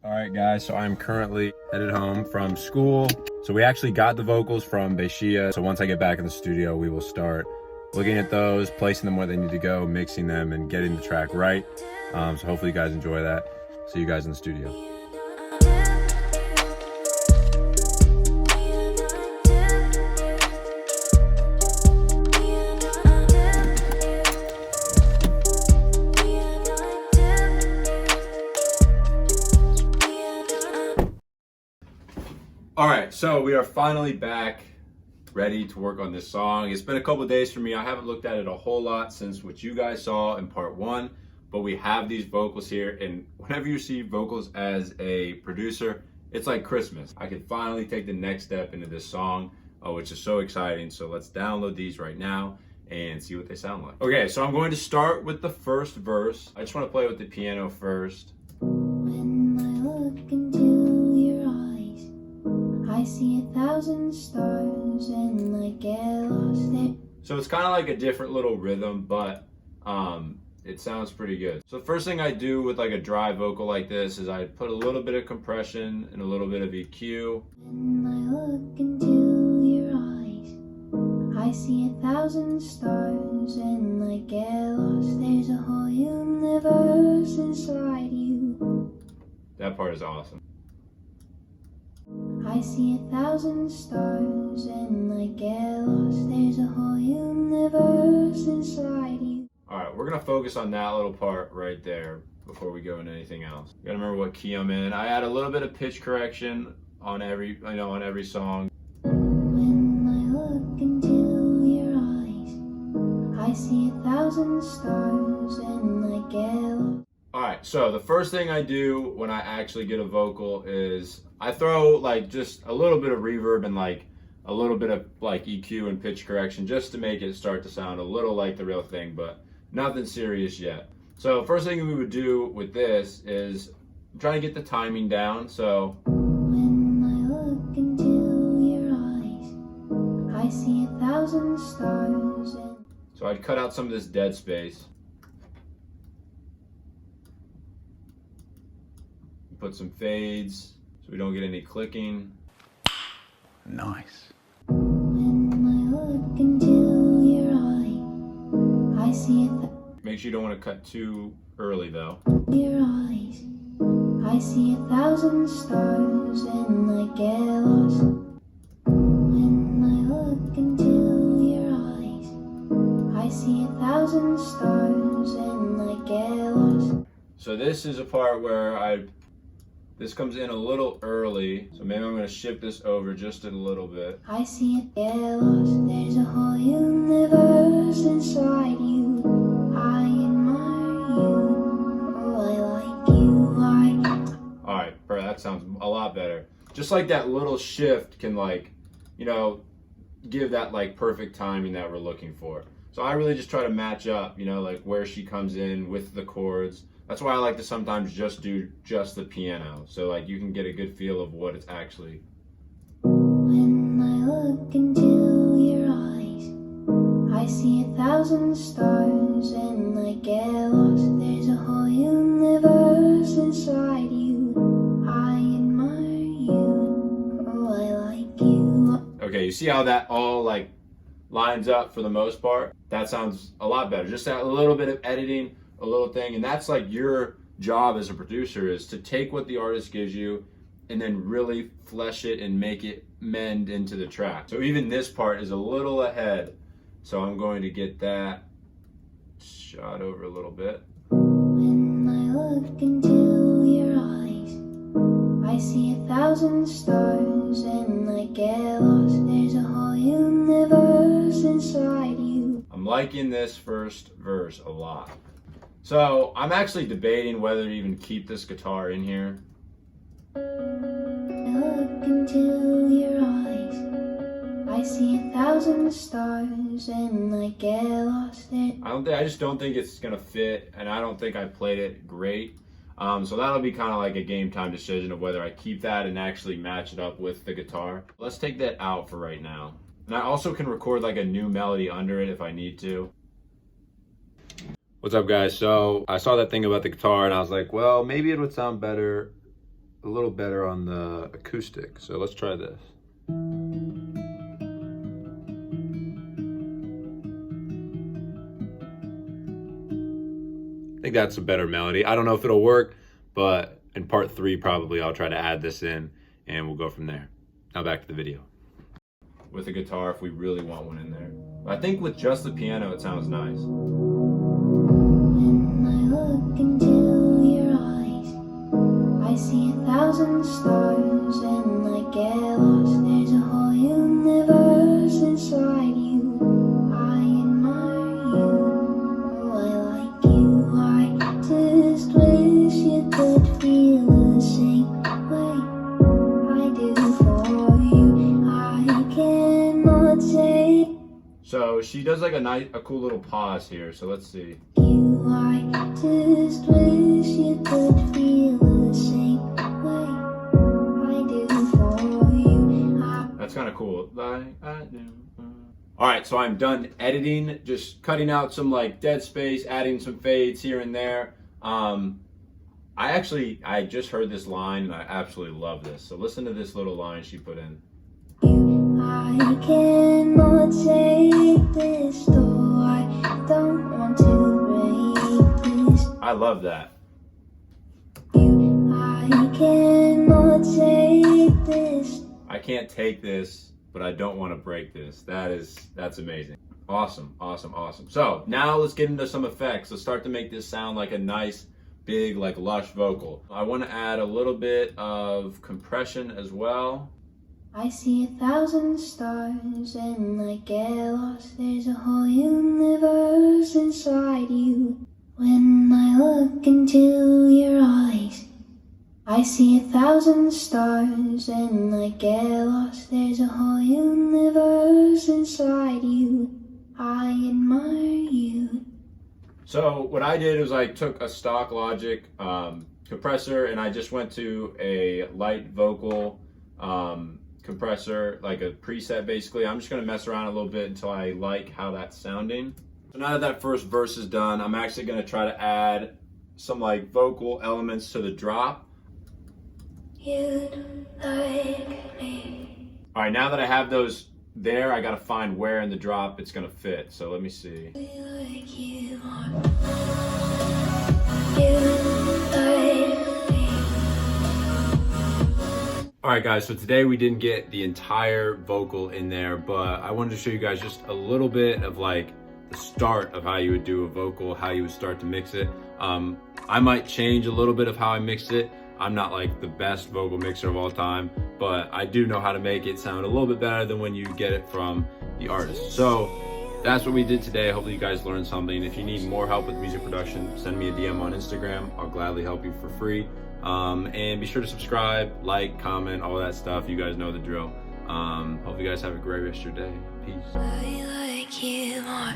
All right, guys, so I'm currently headed home from school. So we actually got the vocals from baishiya. So once I get back in the studio, we will start looking at those, placing them where they need to go, mixing them, and getting the track right. So hopefully you guys enjoy that. See you guys in the studio. All right, so we are finally back, ready to work on this song. It's been a couple of days for me. I haven't looked at it a whole lot since what you guys saw in part one, but we have these vocals here, and whenever you see vocals as a producer, it's like Christmas. I can finally take the next step into this song, which is so exciting. So let's download these right now and see what they sound like. Okay, so I'm going to start with the first verse. I just want to play with the piano first. When I look into your eyes, I see 1,000 stars and I get lost there. So it's kind of like a different little rhythm, but it sounds pretty good. So the first thing I do with like a dry vocal like this is I put a little bit of compression and a little bit of EQ. When I look into your eyes, I see 1,000 stars and I get lost. There's a whole universe inside you. That part is awesome. I see 1,000 stars and I get lost. There's a whole universe inside you. All right, we're gonna focus on that little part right there before we go into anything else. You gotta remember what key I'm in. I add a little bit of pitch correction on every song. When I look into your eyes, I see 1,000 stars and I get lost. All right, so the first thing I do when I actually get a vocal is I throw like just a little bit of reverb and like a little bit of like EQ and pitch correction just to make it start to sound a little like the real thing, but nothing serious yet. So first thing we would do with this is try to get the timing down. So when I look into your eyes, I see 1,000 stars and so I'd cut out some of this dead space. Put some fades so we don't get any clicking. Nice. when I look into your eye, I see Make sure you don't want to cut too early though. your eyes, I see 1,000 stars and I get lost. When I look into your eyes, I see 1,000 stars and I get lost. So this is a part where this comes in a little early, so maybe I'm going to shift this over just a little bit. I see it get lost. There's a whole universe inside you. I admire you. Oh, I like you. All right, that sounds a lot better. Just like that little shift can like, give that like perfect timing that we're looking for. So I really just try to match up, like where she comes in with the chords. That's why I like to sometimes just do just the piano. So like you can get a good feel of what it's actually. When I look into your eyes, I see 1,000 stars and I get lost. There's a whole universe inside you. I admire you. Oh, I like you. Okay, you see how that all like lines up for the most part? That sounds a lot better. Just that little bit of editing, a little thing, and that's like your job as a producer is to take what the artist gives you and then really flesh it and make it mend into the track. So even this part is a little ahead, so I'm going to get that shot over a little bit. When I look into your eyes, I see 1,000 stars and I get lost. There's a whole universe inside you. I'm liking this first verse a lot. So I'm actually debating whether to even keep this guitar in here. I look into your eyes, I see 1,000 stars and I get lost there. I just don't think it's gonna fit, and I don't think I played it great. So that'll be kind of like a game time decision of whether I keep that and actually match it up with the guitar. Let's take that out for right now. And I also can record like a new melody under it if I need to. What's up, guys? So I saw that thing about the guitar and I was like, well, maybe it would sound better a little better on the acoustic. So let's try this. I think that's a better melody. I don't know if it'll work, but in part 3 probably I'll try to add this in and we'll go from there. Now back to the video. With a guitar if we really want one in there. I think with just the piano it sounds nice. When I look into your eyes, I see 1,000 stars and I get lost. There's a whole universe inside you. I admire you. Oh, I like you. I just wish you could feel the same way I do for you. I cannot say. So she does like a cool little pause here. So let's see. I just wish you could feel the same way I do for you. That's kind of cool. Like I do. All right, so I'm done editing, just cutting out some like dead space, adding some fades here and there. I just heard this line and I absolutely love this. So listen to this little line she put in. I cannot take this door. I don't want to break this. I love that. I cannot take this. I can't take this, but I don't want to break this. That's amazing. Awesome, awesome, awesome. So now let's get into some effects. Let's start to make this sound like a nice, big, like lush vocal. I want to add a little bit of compression as well. I see 1,000 stars and I get lost. There's a whole universe inside you. When I look into your eyes, I see 1,000 stars and I get lost. There's a whole universe inside you. I admire you. So what I did was I took a stock Logic compressor and I just went to a light vocal compressor, like a preset basically. I'm just gonna mess around a little bit until I like how that's sounding. So now that first verse is done, I'm actually gonna try to add some like vocal elements to the drop. You'd like me. All right, now that I have those there, I gotta find where in the drop it's gonna fit. So let me see. Like you are. You'd like me. All right guys, so today we didn't get the entire vocal in there, but I wanted to show you guys just a little bit of like the start of how you would do a vocal, how you would start to mix it. I might change a little bit of how I mix it. I'm not like the best vocal mixer of all time, but I do know how to make it sound a little bit better than when you get it from the artist. So that's what we did today. Hopefully you guys learned something. If you need more help with music production, send me a DM on Instagram. I'll gladly help you for free. And be sure to subscribe, like, comment, all that stuff. You guys know the drill. Hope you guys have a great rest of your day. Peace. I like you more.